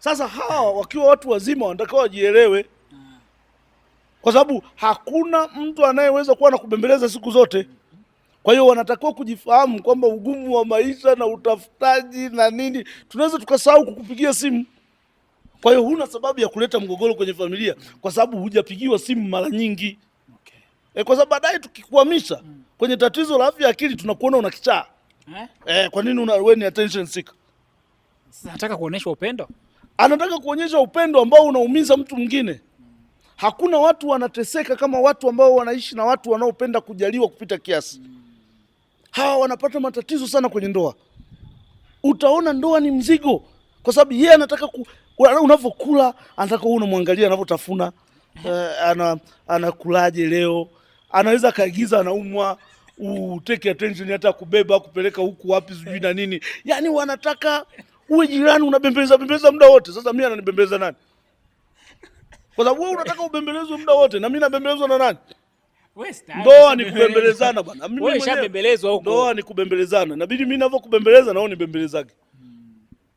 Sasa hawa wakiwa watu wazima wanatakiwa wajielewe, kwa sababu hakuna mtu anayeweza kuwa na kubembeleza siku zote. Kwa hiyo wanatakiwa kujifahamu kwamba ugumu wa maisha na utafutaji na nini, tunaweza tukasahau kukupigia simu. Kwa hiyo huna sababu ya kuleta mgogoro kwenye familia kwa sababu hujapigiwa simu mara nyingi. Kwa sababu baadaye tukikuhamisha kwenye tatizo la afya ya akili tunakuona una kichaa. Kwa nini wewe ni attention seeker? Anataka kuonyesha upendo? Anataka kuonyesha upendo ambao unaumiza mtu mwingine. Hakuna watu wanateseka kama watu ambao wanaishi na watu wanaopenda kujaliwa kupita kiasi. Hawa wanapata matatizo sana kwenye ndoa. Utaona ndoa ni mzigo kwa sababu yeye anataka unavyokula anataka wewe unamwangalia anavyotafuna, anakulaje leo, anaweza kaagiza anaumwa, take attention, hata kubeba kupeleka huku wapi sijui na nini. Yaani wanataka uwe jirani unabembeleza muda wote. Sasa mimi ananibembeleza nani? Kwa sababu wewe unataka ubembelezwe muda wote na mimi nabembelezwa na nani? Ndoa ni kubembelezana bwana. Mimi wewe shabembelezwa huko. Ndoa ni kubembelezana. Inabidi mimi ninavyokubembeleza na wewe nibembelezake.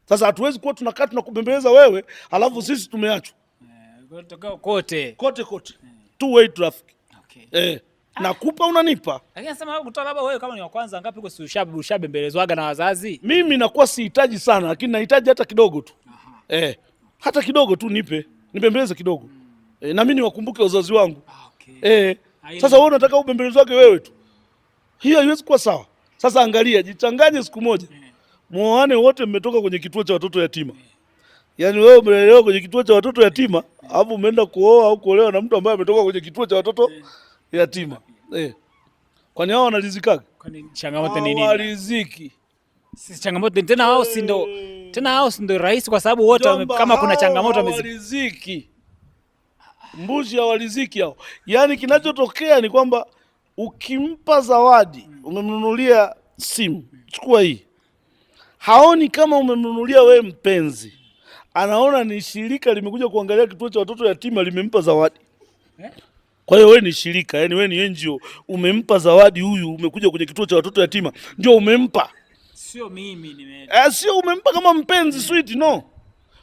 Sasa hatuwezi kuwa tunakaa tunakubembeleza wewe alafu sisi tumeachwa. Kote. Two way traffic. Okay. Nakupa unanipa. Lakini nasema kutoa labda wewe kama ni wa kwanza ngapi uko ushabembelezwaga na wazazi? Mimi nakuwa sihitaji sana lakini nahitaji hata kidogo tu. Hata kidogo tu nipe. Nibembeleze kidogo. Na mimi niwakumbuke wazazi wangu. Okay. Sasa wewe unataka ubembelezwake wewe tu. Hiyo haiwezi kuwa sawa. Sasa angalia, jichanganye siku moja. Muoane wote mmetoka kwenye kituo cha watoto yatima. Yaani wewe umelelewa kwenye kituo cha watoto yatima, alafu umeenda kuoa au kuolewa na mtu ambaye ametoka kwenye kituo cha watoto yatima. Kwani hao wanalizikaga? Kwani changamoto ni nini? Waliziki. Si changamoto tena hao si ndo. Tena hao si ndo rahisi kwa sababu wote kama kuna changamoto waliziki. Mbuzi hawaliziki hao. Yaani kinachotokea ni kwamba ukimpa zawadi, umemnunulia simu, chukua hii. Haoni kama umemnunulia wewe mpenzi. Anaona ni shirika limekuja kuangalia kituo cha watoto yatima limempa zawadi. Kwa hiyo wewe ni shirika, yani wewe ni NGO, umempa zawadi huyu, umekuja kwenye kituo cha watoto yatima, ndio umempa. Sio mimi sio umempa kama mpenzi sweet, no.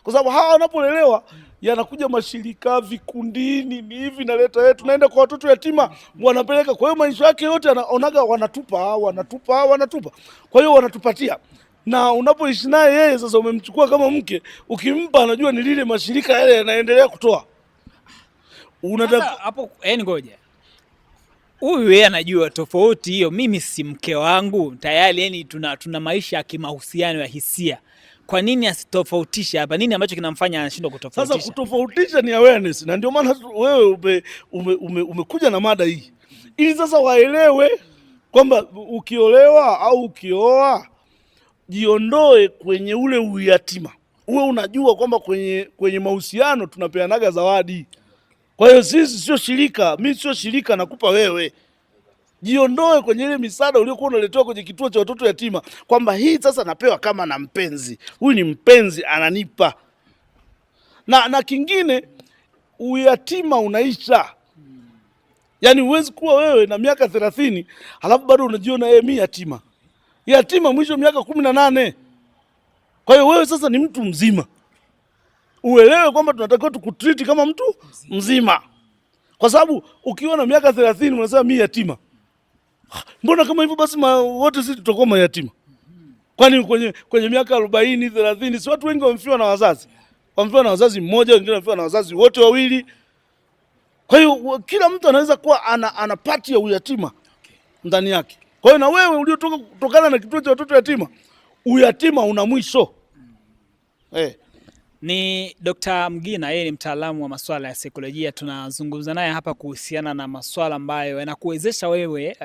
Kwa sababu hawa wanapolelewa yanakuja mashirika, vikundini, ni hivi naleta yetu, tunaenda kwa watoto yatima, wanapeleka. Kwa hiyo maisha yake yote anaonaga wanatupa. Kwa hiyo wanatupatia. Na unapoishi naye yeye sasa umemchukua kama mke, ukimpa anajua ni lile mashirika yale yanaendelea kutoa. Unataka hapo ngoja. Huyu yeye anajua tofauti hiyo, mimi si mke wangu tayari, yani tuna maisha ya kimahusiano ya hisia. Kwa nini asitofautisha hapa? Nini ambacho kinamfanya anashindwa kutofautisha? Sasa kutofautisha ni awareness, na ndio maana wewe umekuja na mada hii. Ili sasa waelewe kwamba ukiolewa au ukioa jiondoe kwenye ule uyatima. Uwe unajua kwamba kwenye mahusiano tunapeanaga zawadi. Kwa hiyo sisi sio shirika, mimi sio shirika nakupa wewe. Jiondoe kwenye ile misaada uliokuwa unaletewa kwenye kituo cha watoto yatima kwamba hii sasa napewa kama na mpenzi. Huyu ni mpenzi ananipa. Na kingine uyatima unaisha. Yaani huwezi kuwa wewe na miaka 30 halafu bado unajiona mimi yatima. Yatima mwisho miaka 18. Kwa hiyo wewe sasa ni mtu mzima. Uelewe kwamba tunatakiwa tukutreat kama mtu mzima. Kwa sababu ukiwa na miaka 30 unasema mimi yatima. Mbona kama hivyo basi wote sisi tutakuwa mayatima? Kwani kwenye miaka 40, 30 si watu wengi wamefiwa na wazazi. Wamefiwa na wazazi mmoja, wengine wamefiwa na wazazi wote wawili. Kwa hiyo kila mtu anaweza kuwa ana pati ya uyatima ndani yake. Kwa hiyo na wewe uliotoka kutokana na kituo cha watoto yatima, uyatima una mwisho. Ni Dr. Mgina, yeye ni mtaalamu wa masuala ya saikolojia. Tunazungumza naye hapa kuhusiana na masuala ambayo yanakuwezesha wewe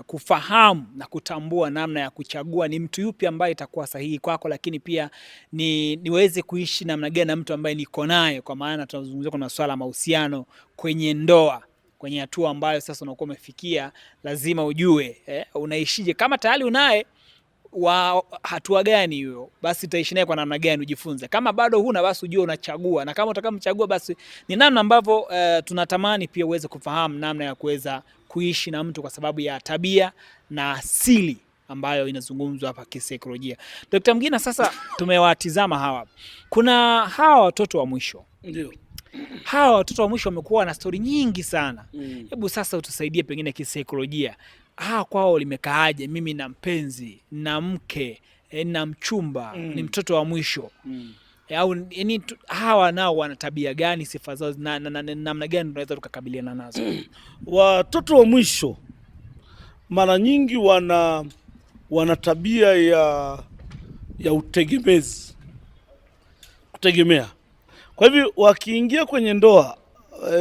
kufahamu na kutambua namna ya kuchagua ni mtu yupi ambaye itakuwa sahihi kwako, lakini pia niweze kuishi namna gani na mtu ambaye niko naye, kwa maana tunazungumzia kuna masuala ya mahusiano kwenye ndoa, kwenye hatua ambayo sasa unakuwa umefikia, lazima ujue unaishije. Kama tayari unaye wa hatua gani hiyo, basi utaishi naye kwa namna gani, ujifunze. Kama bado huna, basi ujue unachagua, na kama utakamchagua basi ni namna ambavyo tunatamani pia uweze kufahamu namna ya kuweza kuishi na mtu kwa sababu ya tabia na asili ambayo inazungumzwa hapa kisaikolojia. Dr. Mgina, sasa tumewatizama hawa. Kuna hawa watoto wa mwisho. Ndio. Hawa watoto wa mwisho wamekuwa na stori nyingi sana. Hebu sasa utusaidie pengine kisaikolojia. Kwao limekaaje? Mimi na mpenzi, na mke, na mchumba, ni mtoto wa mwisho. Au yani hawa nao wana tabia gani, sifa zao namna gani tunaweza tukakabiliana nazo? Watoto wa mwisho mara nyingi wana tabia ya utegemezi, kutegemea. Kwa hivyo wakiingia kwenye ndoa,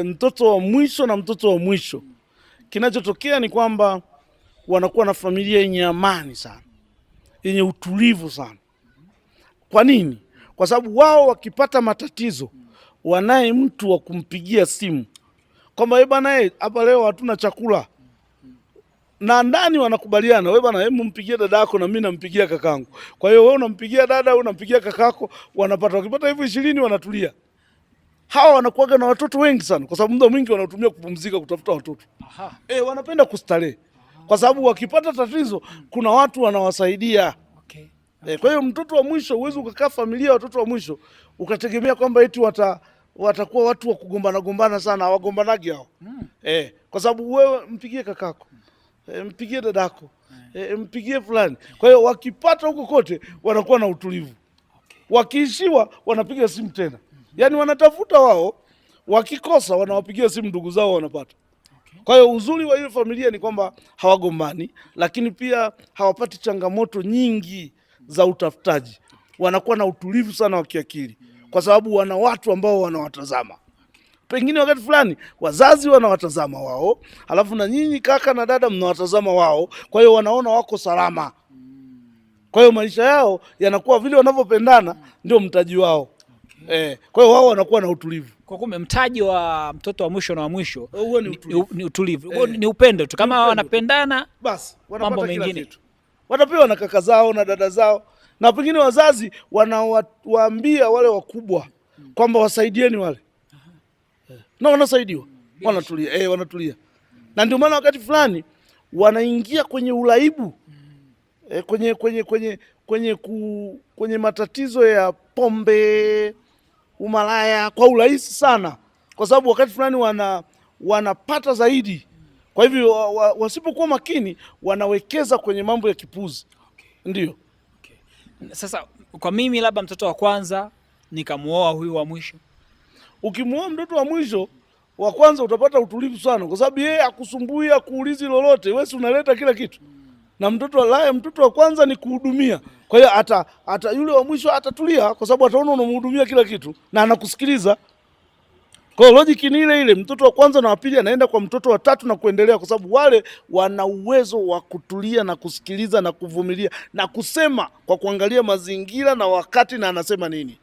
mtoto wa mwisho na mtoto wa mwisho, kinachotokea ni kwamba wanakuwa na familia yenye amani sana, yenye utulivu sana. Kwa nini? Kwa sababu wao wakipata matatizo wanaye mtu wa kumpigia simu kwamba bwana, hapa leo hatuna chakula, na ndani wanakubaliana, wewe bwana, hebu mpigie dada yako na mimi nampigia kakangu. Kwa hiyo wewe unampigia dada, unampigia kakako, wanapata, wakipata hivyo 20 wanatulia. Hawa wanakuwaga na watoto wengi sana kwa sababu muda mwingi wanatumia kupumzika, kutafuta watoto. Wanapenda kustarehe kwa sababu wakipata tatizo kuna watu wanawasaidia. Kwa hiyo mtoto wa mwisho, huwezi ukakaa familia watoto wa mwisho ukategemea kwamba eti watakuwa watu wa kugombana sana. Hawagombanagi hao. Kwa sababu wewe mpigie kakako, mpigie dadako, mpigie fulani. Kwa hiyo wakipata huko kote wanakuwa na utulivu. Wakiishiwa wanapiga simu tena. Yaani wanatafuta wao, wakikosa wanawapigia simu ndugu zao, wanapata. Kwa hiyo uzuri wa ile familia ni kwamba hawagombani, lakini pia hawapati changamoto nyingi za utafutaji. Wanakuwa na utulivu sana wa kiakili kwa sababu wana watu ambao wanawatazama. Pengine wakati fulani wazazi wanawatazama wao, alafu na nyinyi kaka na dada mnawatazama wao, kwa hiyo wanaona wako salama. Kwa hiyo maisha yao yanakuwa vile wanavyopendana ndio mtaji wao. Kwa hiyo wao wanakuwa na utulivu. Kwa kumbe mtaji wa mtoto wa mwisho na wa mwisho ni utulivu. Ni upendo tu. Kama wanapendana basi mambo mengine watapewa na kaka zao na dada zao, na pengine wazazi wanawaambia wale wakubwa kwamba wasaidieni wale. Na wanasaidiwa. Wanatulia. Wanatulia. Na ndio maana wakati fulani wanaingia kwenye uraibu. Kwenye matatizo ya pombe, umalaya kwa urahisi sana, kwa sababu wakati fulani wanapata zaidi. Kwa hivyo wasipokuwa makini wanawekeza kwenye mambo ya kipuzi. Ndio. Sasa kwa mimi labda mtoto wa kwanza nikamuoa huyu wa mwisho. Ukimuoa mtoto wa mwisho, wa kwanza utapata utulivu sana kwa sababu yeye akusumbui, akuulizi lolote, wewe unaleta kila kitu. Na mtoto wa kwanza ni kuhudumia. Kwa hiyo hata yule wa mwisho atatulia kwa sababu ataona unamhudumia kila kitu na anakusikiliza. Kwa hiyo logic ni ile ile, mtoto wa kwanza na wa pili anaenda kwa mtoto wa tatu na kuendelea, kwa sababu wale wana uwezo wa kutulia na kusikiliza na kuvumilia na kusema kwa kuangalia mazingira na wakati na anasema nini.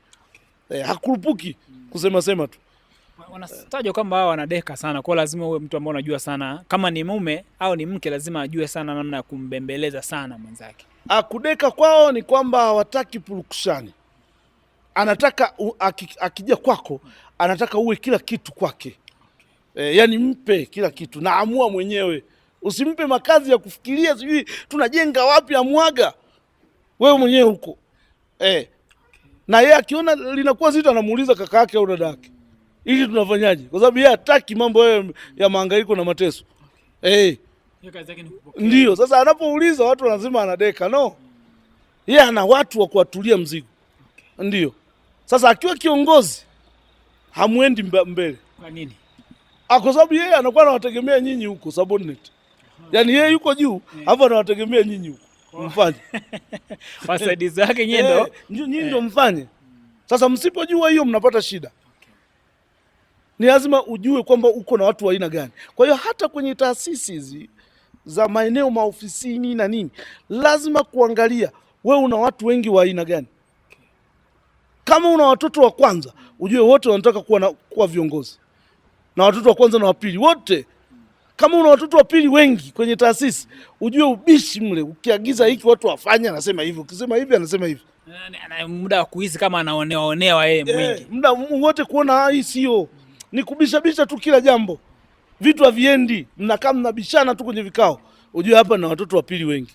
Hakurupuki kusema tu. Wanataja kwamba hao wanadeka sana, kwa lazima uwe mtu ambaye unajua sana, kama ni mume au ni mke lazima ajue sana namna ya kumbembeleza sana mwenzake. Kudeka kwao ni kwamba hawataki purukushani. Anataka akija kwako anataka uwe kila kitu kwake. Yaani mpe kila kitu na amua mwenyewe. Usimpe makazi ya kufikiria sijui tunajenga wapi, amwaga. Wewe mwenyewe huko. Na yeye akiona linakuwa zito anamuuliza kaka yake au dada yake. Ili tunafanyaje? Kwa sababu yeye hataki mambo ya mahangaiko na mateso. Ndio, sasa anapouliza watu wanasema anadeka. No. Yeye ana watu wa kuatulia mzigo. Ndio. Sasa akiwa kiongozi hamwendi mbele. Kwa nini? Kwa sababu yeye anakuwa anawategemea nyinyi huko subordinate. Yaani yeye yuko juu, hapo anawategemea nyinyi huko. Mfanye. Wasaidizi wake nyinyi ndio mfanye. Sasa msipojua hiyo mnapata shida. Ni lazima ujue kwamba uko na watu wa aina gani. Kwa hiyo hata kwenye taasisi hizi za maeneo maofisini na nini, lazima kuangalia wewe una watu wengi wa aina gani. Kama una watoto wa kwanza, ujue wote wanataka kuwa viongozi. Na watoto wa kwanza na wa pili wote. Kama una watoto wa pili wengi kwenye taasisi, ujue ubishi mle. Ukiagiza hiki watu wafanye, anasema hivi. Ukisema hivi anasema hivi. Muda wa kuhisi kama anaonewa yeye mwingi. Muda wote kuona hii sio. Ni kubisha tu kila jambo. Vitu haviendi. Mnakaa mnabishana tu kwenye vikao. Ujue hapa na watoto wa pili wengi.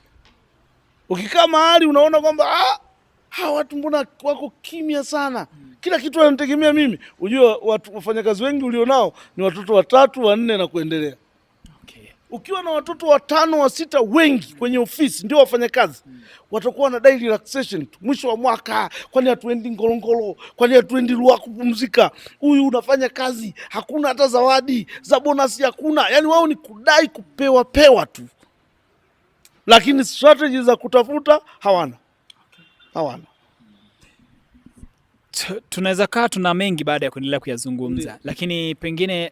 Ukikaa mahali unaona kwamba hawa watu mbona wako kimya sana, kila kitu wanategemea mimi. Ujue wafanyakazi wengi ulionao ni watoto 3, 4 na kuendelea. Okay. Ukiwa na watoto 5, 6 wengi kwenye ofisi ndio wafanyakazi, watakuwa na daily relaxation tu. Mwisho wa mwaka, kwani hatuendi Ngorongoro, kwani hatuendi Ruaha kupumzika? Huyu unafanya kazi, hakuna hata zawadi za bonus, hakuna. Yani wao ni kudai kupewa tu, lakini strategy za kutafuta hawana. Tunaweza kaa tuna mengi baada ya kuendelea kuyazungumza, lakini pengine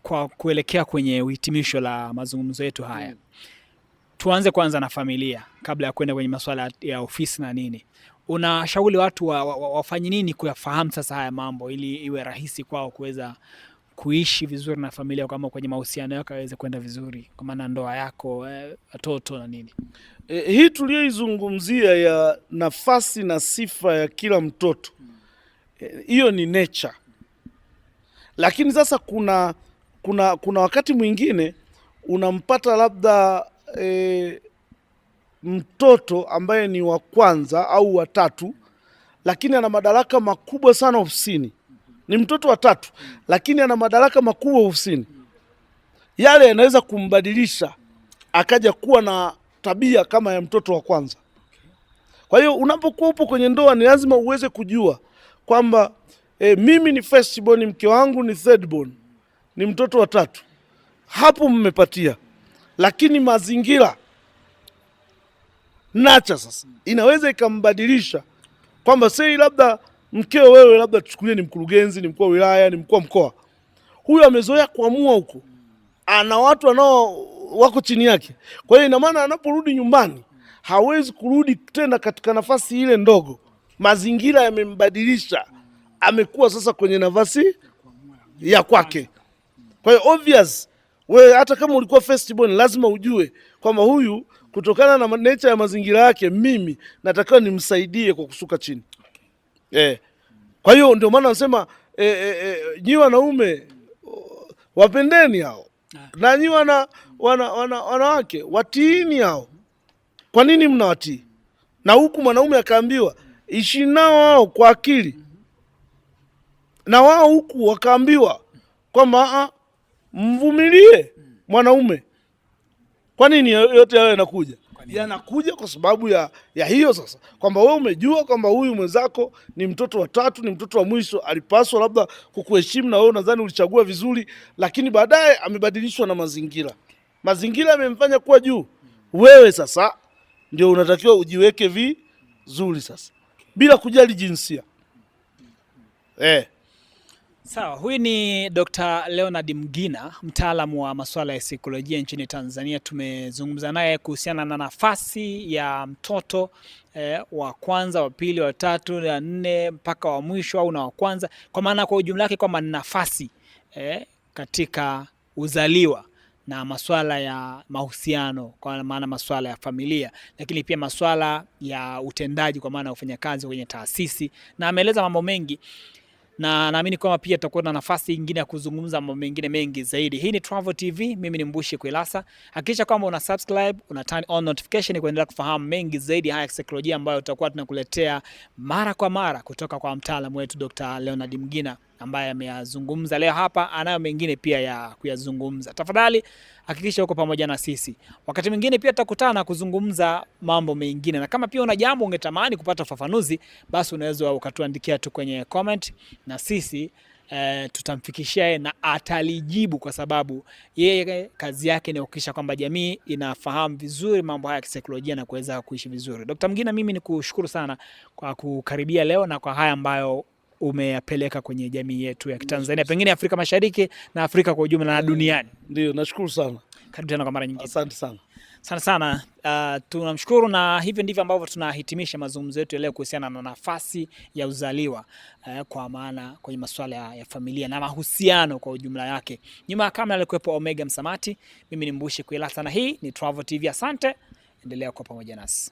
kwa kuelekea kwenye uhitimisho la mazungumzo yetu haya, tuanze kwanza na familia kabla ya kwenda kwenye masuala ya ofisi na nini. Unashauri watu wafanye nini kuyafahamu sasa haya mambo ili iwe rahisi kwao kuweza kuishi vizuri na familia, kama kwenye mahusiano yako yaweze kwenda vizuri, kwa maana ndoa yako, watoto na nini? Hii tuliyoizungumzia ya nafasi na sifa ya kila mtoto, hiyo ni nature. Lakini sasa kuna wakati mwingine unampata labda mtoto ambaye ni wa kwanza au wa tatu, lakini ana madaraka makubwa sana ofisini. Ni mtoto wa 3 lakini ana madaraka makubwa ofisini. Yale yanaweza kumbadilisha akaja kuwa na tabia kama ya mtoto wa kwanza. Kwa hiyo unapokuwa upo kwenye ndoa, ni lazima uweze kujua kwamba mimi ni first born, mke wangu ni third born, ni mtoto wa 3. Hapo mmepatia, lakini mazingira nacha sasa inaweza ikambadilisha, kwamba sei labda mkeo wewe, labda tuchukulie ni mkurugenzi, ni mkuu wa wilaya, ni mkuu wa mkoa. Huyu amezoea kuamua huko, ana watu wako chini yake. Kwa hiyo ina maana anaporudi nyumbani hawezi kurudi tena katika nafasi ile ndogo. Mazingira yamembadilisha, amekuwa sasa kwenye nafasi ya kwake. Kwa hiyo obvious, wewe hata kama ulikuwa first born, lazima ujue kwamba huyu, kutokana na nature ya mazingira yake, mimi natakiwa nimsaidie kwa kushuka chini. Kwa hiyo ndio maana nasema nyi wanaume wapendeni hao, na nyi wanawake watiini hao. Kwa nini mnawatii? Na huku mwanaume akaambiwa ishi nao hao kwa akili, na wao huku wakaambiwa kwamba mvumilie mwanaume. Kwa nini yote hayo yanakuja? Yanakuja kwa sababu ya hiyo sasa, kwamba wewe umejua kwamba huyu mwenzako ni mtoto wa 3, ni mtoto wa mwisho, alipaswa labda kukuheshimu na wewe unadhani ulichagua vizuri, lakini baadaye amebadilishwa na mazingira. Mazingira yamemfanya kuwa juu. Wewe sasa ndio unatakiwa ujiweke vizuri sasa, bila kujali jinsia. Sawa, huyu ni Dr. Leonard Mgina, mtaalamu wa masuala ya saikolojia nchini Tanzania. Tumezungumza naye kuhusiana na nafasi ya mtoto wa kwanza, wa pili, wa 3, wa 4 mpaka wa mwisho au na wa kwanza, kwa maana kwa ujumla wake kwamba ni nafasi katika uzaliwa na masuala ya mahusiano, kwa maana masuala ya familia, lakini pia masuala ya utendaji, kwa maana ufanyakazi kwenye taasisi, na ameeleza mambo mengi, na naamini kwamba pia tutakuwa na nafasi nyingine ya kuzungumza mambo mengine mengi zaidi. Hii ni Travo TV, mimi ni Mbushi Kwilasa. Hakikisha kwamba una subscribe, una turn on notification kuendelea kufahamu mengi zaidi haya ya saikolojia ambayo tutakuwa tunakuletea mara kwa mara kutoka kwa mtaalamu wetu Dr. Leonard Mgina ambaye ameyazungumza leo hapa, anayo mengine pia ya kuyazungumza. Tafadhali hakikisha uko pamoja na sisi. Wakati mwingine pia tutakutana kuzungumza mambo mengine, na kama pia una jambo ungetamani kupata ufafanuzi, basi unaweza ukatuandikia tu kwenye comment, na sisi tutamfikishia yeye na atalijibu, kwa sababu yeye kazi yake ni kuhakikisha kwamba jamii inafahamu vizuri mambo haya ya kisaikolojia na kuweza kuishi vizuri. Dr. Mgina, mimi nikushukuru sana kwa kukaribia leo na kwa haya ambayo umeyapeleka kwenye jamii yetu ya Kitanzania, pengine Afrika Mashariki na Afrika kwa ujumla na duniani. Ndio, nashukuru sana. Karibu tena kwa mara nyingine. Asante sana. Sana. Tunamshukuru, na hivi ndivyo ambavyo tunahitimisha mazungumzo yetu leo kuhusiana na nafasi ya uzaliwa, kwa maana kwenye masuala ya familia na mahusiano kwa ujumla yake. Nyuma ya kamera alikuwepo Omega Msamati, mimi ni Mbushi Kwilasa na hii ni Travo TV. Asante, endelea kuwa pamoja nasi.